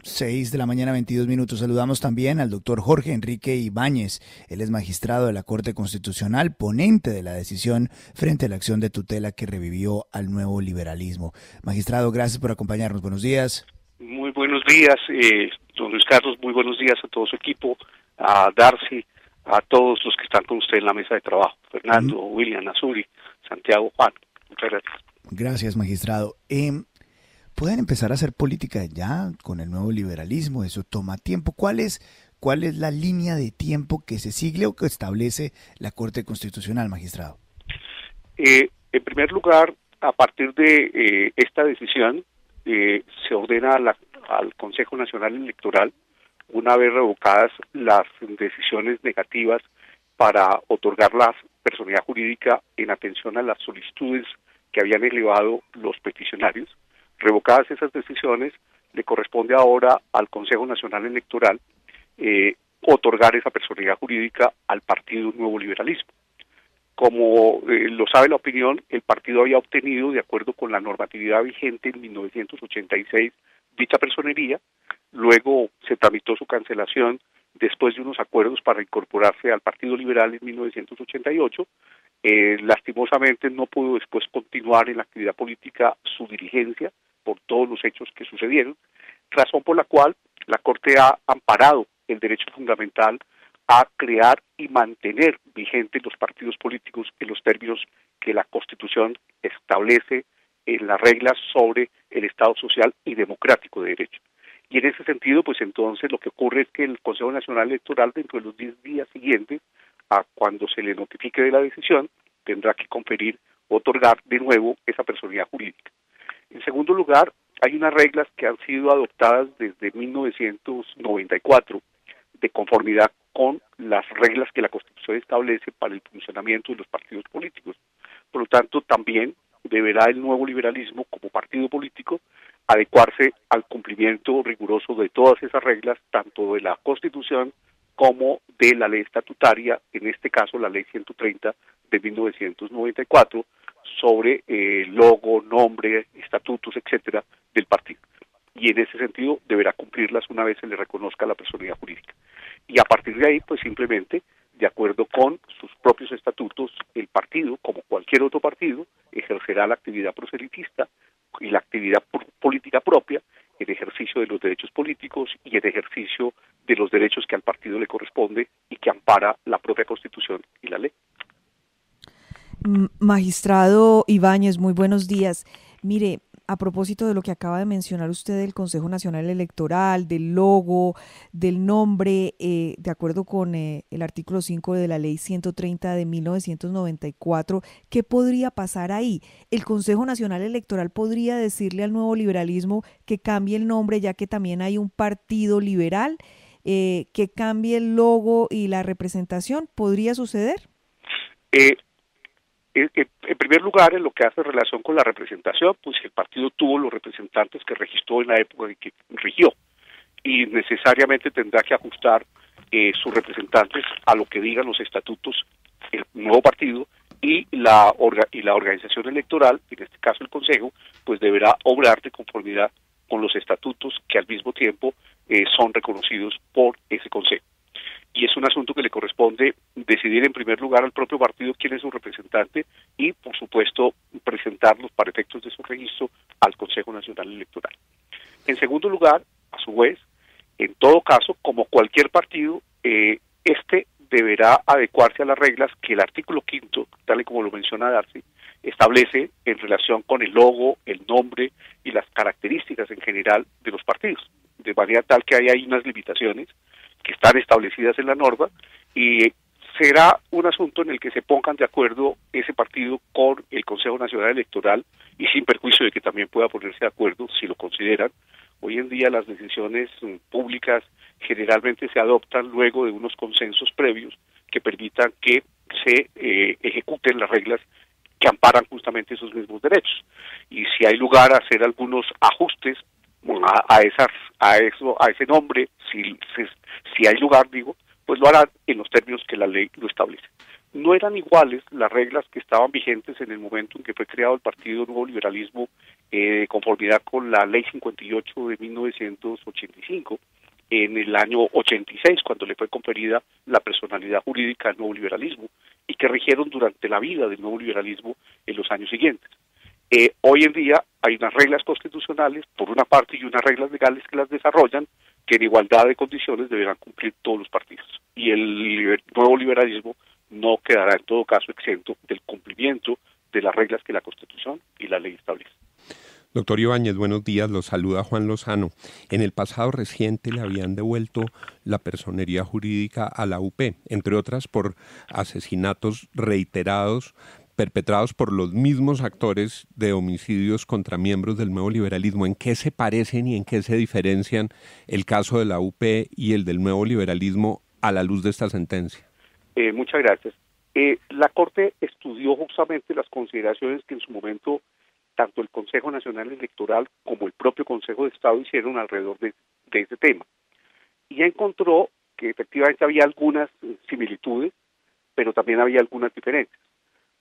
6 de la mañana, 22 minutos. Saludamos también al doctor Jorge Enrique Ibáñez. Él es magistrado de la Corte Constitucional, ponente de la decisión frente a la acción de tutela que revivió al nuevo liberalismo. Magistrado, gracias por acompañarnos. Buenos días. Muy buenos días, don Luis Carlos, muy buenos días a todo su equipo, a Darcy, a todos los que están con usted en la mesa de trabajo, Fernando, William, Azuri, Santiago, Juan. Muchas gracias. Gracias, magistrado. ¿Pueden empezar a hacer política ya con el nuevo liberalismo? Eso toma tiempo. ¿Cuál es la línea de tiempo que se sigue o que establece la Corte Constitucional, magistrado? En primer lugar, a partir de esta decisión, se ordena al Consejo Nacional Electoral, una vez revocadas las decisiones negativas para otorgar la personalidad jurídica en atención a las solicitudes que habían elevado los peticionarios. Revocadas esas decisiones, le corresponde ahora al Consejo Nacional Electoral otorgar esa personalidad jurídica al Partido Nuevo Liberalismo. Como lo sabe la opinión, el partido había obtenido, de acuerdo con la normatividad vigente en 1986, dicha personería. Luego se tramitó su cancelación después de unos acuerdos para incorporarse al Partido Liberal en 1988. Lastimosamente no pudo después continuar en la actividad política su dirigencia por todos los hechos que sucedieron, razón por la cual la Corte ha amparado el derecho fundamental a crear y mantener vigentes los partidos políticos en los términos que la Constitución establece en las reglas sobre el Estado social y democrático de derecho. Y en ese sentido, pues entonces lo que ocurre es que el Consejo Nacional Electoral, dentro de los 10 días siguientes a cuando se le notifique de la decisión, tendrá que conferir, otorgar de nuevo esa personalidad jurídica. En segundo lugar, hay unas reglas que han sido adoptadas desde 1994 de conformidad con las reglas que la Constitución establece para el funcionamiento de los partidos políticos. Por lo tanto, también deberá el nuevo liberalismo, como partido político, adecuarse al cumplimiento riguroso de todas esas reglas, tanto de la Constitución como de la ley estatutaria, en este caso la ley 130 de 1994, sobre logo, nombre, estatutos, etcétera, del partido. Y en ese sentido deberá cumplirlas una vez se le reconozca la personalidad jurídica. Y a partir de ahí, pues simplemente, de acuerdo con sus propios estatutos, el partido, como cualquier otro partido, ejercerá la actividad proselitista y la actividad política propia, el ejercicio de los derechos políticos y el ejercicio de los derechos que al partido le corresponde y que ampara la propia Constitución y la ley. Magistrado Ibáñez, muy buenos días. Mire, a propósito de lo que acaba de mencionar usted del Consejo Nacional Electoral, del logo, del nombre, de acuerdo con el artículo 5 de la Ley 130 de 1994, ¿qué podría pasar ahí? ¿El Consejo Nacional Electoral podría decirle al nuevo liberalismo que cambie el nombre, ya que también hay un partido liberal, que cambie el logo y la representación? ¿Podría suceder? En primer lugar, en lo que hace relación con la representación, pues el partido tuvo los representantes que registró en la época en que rigió y necesariamente tendrá que ajustar sus representantes a lo que digan los estatutos del nuevo partido y la organización electoral, en este caso el Consejo, pues deberá obrar de conformidad con los estatutos que al mismo tiempo son reconocidos por ese Consejo. Y es un asunto que le corresponde decidir en primer lugar al propio partido quién es su representante y, por supuesto, presentarlos para efectos de su registro al Consejo Nacional Electoral. En segundo lugar, a su vez, en todo caso, como cualquier partido, este deberá adecuarse a las reglas que el artículo 5, tal y como lo menciona Darcy, establece en relación con el logo, el nombre y las características en general de los partidos, de manera tal que hay unas limitaciones que están establecidas en la norma y será un asunto en el que se pongan de acuerdo ese partido con el Consejo Nacional Electoral y sin perjuicio de que también pueda ponerse de acuerdo si lo consideran. Hoy en día las decisiones públicas generalmente se adoptan luego de unos consensos previos que permitan que se ejecuten las reglas que amparan justamente esos mismos derechos. Y si hay lugar a hacer algunos ajustes a ese nombre, si hay lugar, digo, pues lo harán en los términos que la ley lo establece. no eran iguales las reglas que estaban vigentes en el momento en que fue creado el Partido Nuevo Liberalismo, de conformidad con la Ley 58 de 1985, en el año 86, cuando le fue conferida la personalidad jurídica al nuevo liberalismo, y que rigieron durante la vida del nuevo liberalismo en los años siguientes. Hoy en día hay unas reglas constitucionales, por una parte, y unas reglas legales que las desarrollan, que en igualdad de condiciones deberán cumplir todos los partidos. Y el nuevo liberalismo no quedará en todo caso exento del cumplimiento de las reglas que la Constitución y la ley establecen. Doctor Ibáñez, buenos días, los saluda Juan Lozano. En el pasado reciente le habían devuelto la personería jurídica a la UP, entre otras por asesinatos reiterados perpetrados por los mismos actores de homicidios contra miembros del nuevo liberalismo. ¿En qué se parecen y en qué se diferencian el caso de la UP y el del nuevo liberalismo a la luz de esta sentencia? Muchas gracias. La Corte estudió justamente las consideraciones que en su momento tanto el Consejo Nacional Electoral como el propio Consejo de Estado hicieron alrededor de este tema. Y encontró que efectivamente había algunas similitudes, pero también había algunas diferencias.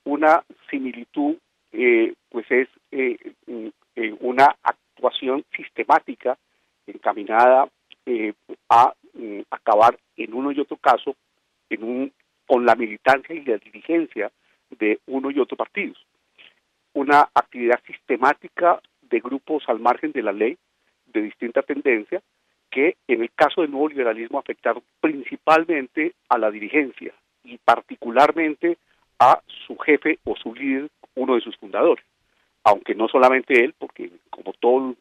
Una similitud pues es una actuación sistemática encaminada a acabar en uno y otro caso con la militancia y la dirigencia de uno y otro partido. Una actividad sistemática de grupos al margen de la ley, de distinta tendencia, que en el caso del nuevo liberalismo afectaron principalmente a la dirigencia y particularmente a su jefe o su líder, uno de sus fundadores, aunque no solamente él, porque como todo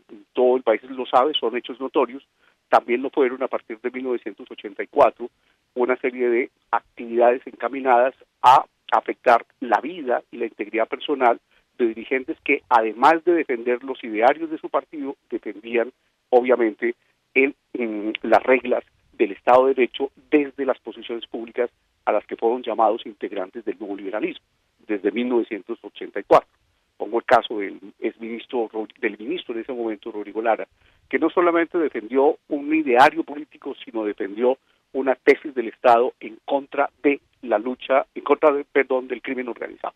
el país lo sabe, son hechos notorios, también lo fueron a partir de 1984, una serie de actividades encaminadas a afectar la vida y la integridad personal de dirigentes que, además de defender los idearios de su partido, defendían, obviamente, las reglas del Estado de Derecho desde las posiciones públicas a las que fueron llamados integrantes del nuevo liberalismo, desde 1984. Pongo el caso del ministro en ese momento, Rodrigo Lara, que no solamente defendió un ideario político, sino defendió una tesis del Estado en contra de la lucha, del crimen organizado.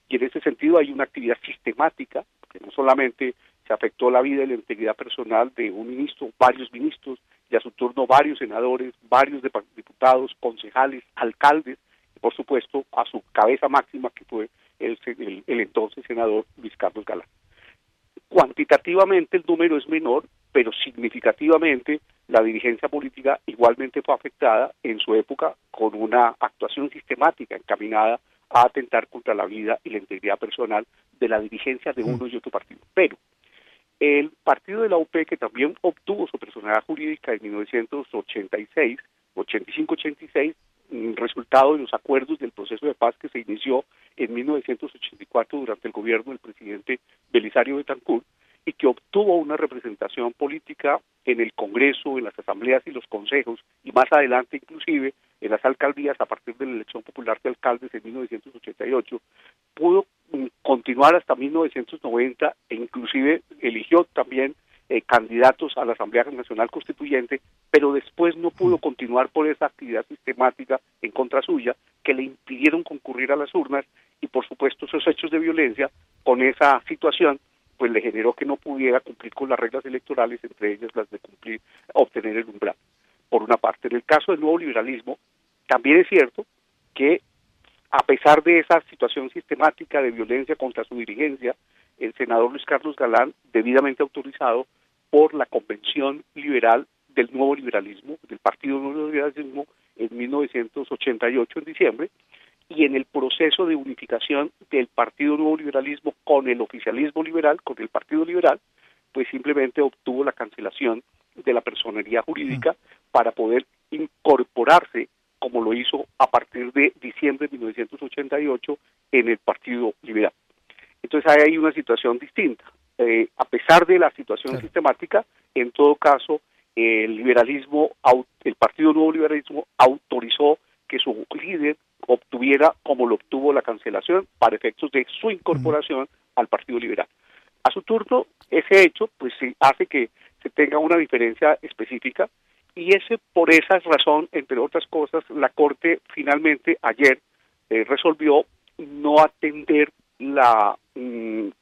Y en ese sentido hay una actividad sistemática, que no solamente se afectó la vida y la integridad personal de un ministro, varios ministros, y a su turno varios senadores, varios diputados, concejales, alcaldes, y por supuesto a su cabeza máxima, que fue el entonces senador Luis Carlos Galán. Cuantitativamente el número es menor, pero significativamente la dirigencia política igualmente fue afectada en su época con una actuación sistemática encaminada a atentar contra la vida y la integridad personal de la dirigencia de uno y otro partido. Pero el partido de la UP, que también obtuvo su personalidad jurídica en 1986, 85-86, resultado de los acuerdos del proceso de paz que se inició en 1984 durante el gobierno del presidente Belisario Betancur, y que obtuvo una representación política en el Congreso, en las asambleas y los consejos, y más adelante inclusive en las alcaldías a partir de la elección popular de alcaldes en 1988, pudo continuar hasta 1990 e inclusive eligió también candidatos a la Asamblea Nacional Constituyente, pero después no pudo continuar por esa actividad sistemática en contra suya que le impidieron concurrir a las urnas, y por supuesto esos hechos de violencia con esa situación pues le generó que no pudiera cumplir con las reglas electorales, entre ellas las de obtener el umbral, por una parte. En el caso del nuevo liberalismo, también es cierto que a pesar de esa situación sistemática de violencia contra su dirigencia, el senador Luis Carlos Galán, debidamente autorizado por la Convención Liberal del Nuevo Liberalismo, del Partido Nuevo Liberalismo, en 1988, en diciembre, y en el proceso de unificación del Partido Nuevo Liberalismo con el oficialismo liberal, con el Partido Liberal, pues simplemente obtuvo la cancelación de la personería jurídica para poder incorporarse, como lo hizo a partir de diciembre de 1988, en el Partido Liberal. Entonces ahí hay una situación distinta. A pesar de la situación sistemática, en todo caso, el Partido Nuevo Liberalismo autorizó que su líder obtuviera, como lo obtuvo, la cancelación para efectos de su incorporación al Partido Liberal. A su turno, ese hecho pues hace que se tenga una diferencia específica, y por esa razón, entre otras cosas, la Corte finalmente ayer resolvió no atender el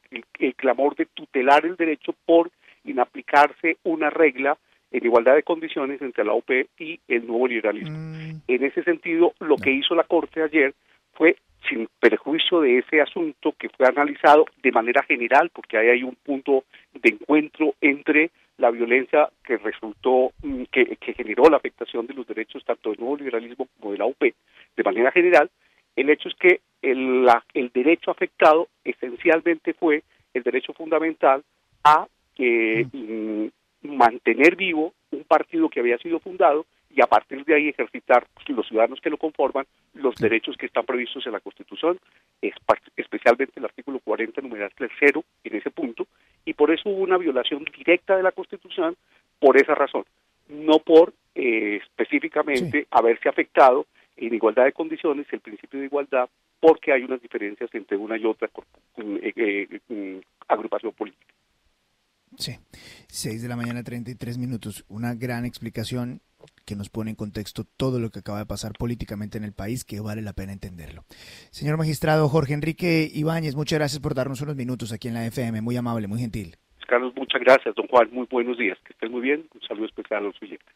clamor de tutelar el derecho por inaplicarse una regla en igualdad de condiciones entre la UP y el nuevo liberalismo. En ese sentido, lo que hizo la Corte ayer fue, sin perjuicio de ese asunto que fue analizado de manera general, porque ahí hay un punto de encuentro entre la violencia que resultó, que generó la afectación de los derechos tanto del nuevo liberalismo como de la UP, de manera general, el hecho es que el derecho afectado esencialmente fue el derecho fundamental a mantener vivo un partido que había sido fundado y a partir de ahí ejercitar los ciudadanos que lo conforman los derechos que están previstos en la Constitución, especialmente el artículo 40, numeral 3 en ese punto, y por eso hubo una violación directa de la Constitución por esa razón, no por específicamente haberse afectado en igualdad de condiciones el principio de igualdad, porque hay unas diferencias entre una y otra agrupación política. Sí, 6:33 a.m. Una gran explicación que nos pone en contexto todo lo que acaba de pasar políticamente en el país, que vale la pena entenderlo. Señor magistrado Jorge Enrique Ibáñez, muchas gracias por darnos unos minutos aquí en la FM, muy amable, muy gentil. Carlos, muchas gracias. Don Juan, muy buenos días. Que estén muy bien. Un saludo especial a los oyentes.